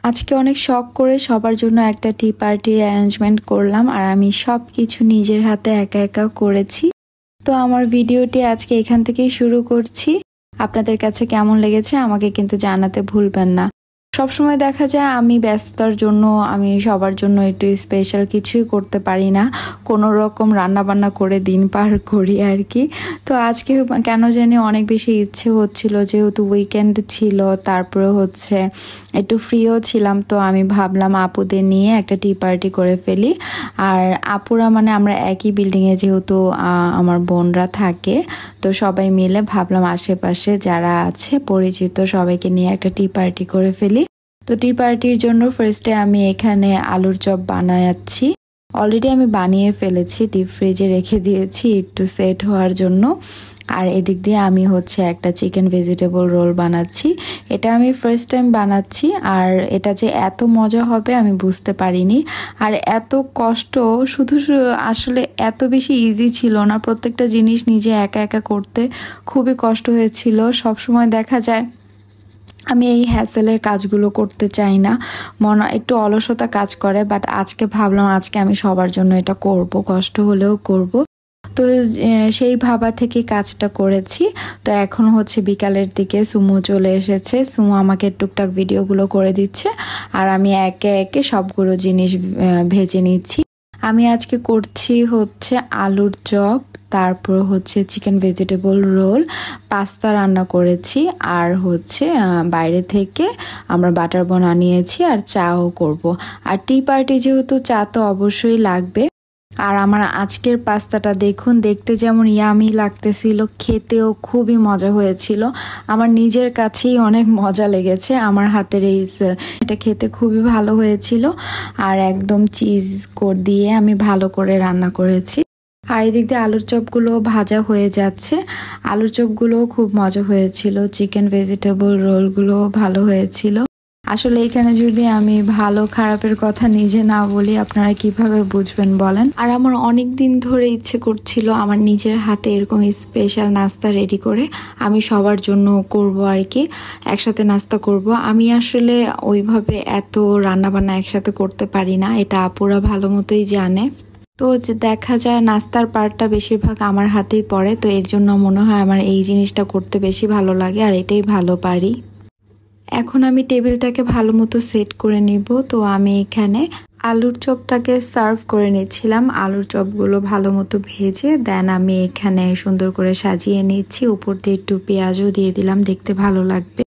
আজকে অনেক শখ করে সবার জন্য একটা টি পার্টির অ্যারেঞ্জমেন্ট করলাম আর আমি সবকিছু নিজের হাতে একা একা করেছি। তো আমার ভিডিওটি আজকে এখান থেকেই শুরু করছি। আপনাদের কাছে কেমন লেগেছে আমাকে কিন্তু জানাতে ভুলবেন না। সবসময় দেখা যায় আমি ব্যস্ততার জন্য আমি সবার জন্য একটু স্পেশাল কিছুই করতে পারি না, কোনো রকম রান্নাবান্না করে দিন পার করি আর কি। তো আজকে কেন জানি অনেক বেশি ইচ্ছে হচ্ছিল, যেহেতু উইকেন্ড ছিল, তারপরে হচ্ছে একটু ফ্রিও ছিলাম, তো আমি ভাবলাম আপুদের নিয়ে একটা টি পার্টি করে ফেলি। আর আপুরা মানে আমরা একই বিল্ডিংয়ে যেহেতু আমার বোনরা থাকে, তো সবাই মিলে ভাবলাম আশেপাশে যারা আছে পরিচিত সবাইকে নিয়ে একটা টি পার্টি করে ফেলি। তো টি পার্টির জন্য ফার্স্টে আমি এখানে আলুর চপ বানাচ্ছি। অলরেডি আমি বানিয়ে ফেলেছি, ডিপ ফ্রিজে রেখে দিয়েছি একটু সেট হওয়ার জন্য। আর এদিক দিয়ে আমি হচ্ছে একটা চিকেন ভেজিটেবল রোল বানাচ্ছি। এটা আমি ফার্স্ট টাইম বানাচ্ছি, আর এটা যে এত মজা হবে আমি বুঝতে পারিনি। আর এত কষ্ট, শুধু আসলে এত বেশি ইজি ছিল না, প্রত্যেকটা জিনিস নিজে একা একা করতে খুবই কষ্ট হয়েছিল। সবসময় দেখা যায় আমি এই হ্যাসেলের কাজগুলো করতে চাই না, মনে একটু অলসতা কাজ করে, বাট আজকে ভাবলাম আজকে আমি সবার জন্য এটা করব, কষ্ট হলেও করব। তো সেই ভাবা থেকে কাজটা করেছি। তো এখন হচ্ছে বিকালের দিকে সুমু চলে এসেছে, সুমু আমাকে টুকটাক ভিডিওগুলো করে দিচ্ছে আর আমি একে একে সবগুলো জিনিস ভেজে নিচ্ছি। আমি আজকে করছি হচ্ছে আলুর চপ, তারপর হচ্ছে চিকেন ভেজিটেবল রোল, পাস্তা রান্না করেছি, আর হচ্ছে বাইরে থেকে আমরা বাটার বন আনিয়েছি, আর চাও করব। আর টি পার্টি যেহেতু চা তো অবশ্যই লাগবে। আর আমার আজকের পাস্তাটা দেখুন, দেখতে যেমন ইয়ামি লাগতেছিল, খেতেও খুবই মজা হয়েছিল। আমার নিজের কাছেই অনেক মজা লেগেছে আমার হাতের এটা খেতে খুবই ভালো হয়েছিল। আর একদম চিজ দিয়ে আমি ভালো করে রান্না করেছি। আর এদিক দিয়ে আলুর চপগুলো ভাজা হয়ে যাচ্ছে, আলুর চপগুলোও খুব মজা হয়েছিল, চিকেন ভেজিটেবল রোলগুলো ভালো হয়েছিল। আসলে এখানে যদি আমি ভালো খারাপের কথা নিজে না বলি আপনারা কিভাবে বুঝবেন বলেন। আর আমার অনেক দিন ধরে ইচ্ছে করছিল আমার নিজের হাতে এরকম স্পেশাল নাস্তা রেডি করে আমি সবার জন্য করব আর কি, একসাথে নাস্তা করব। আমি আসলে ওইভাবে এত রান্নাবান্না একসাথে করতে পারি না, এটা আপুরা ভালো মতোই জানে। তো যে দেখা যায় নাস্তার পার্টটা বেশিরভাগ আমার হাতেই পড়ে, তো এর জন্য মনে হয় আমার এই জিনিসটা করতে বেশি ভালো লাগে আর এটাই ভালো পারি। এখন আমি টেবিলটাকে ভালো মতো সেট করে নিব। তো আমি এখানে আলুর চপটাকে সার্ভ করে নিচ্ছিলাম, আলুর চপগুলো ভালো মতো ভেজে দেন আমি এখানে সুন্দর করে সাজিয়ে নিচ্ছি, উপর দিয়ে একটু পেঁয়াজও দিয়ে দিলাম, দেখতে ভালো লাগবে।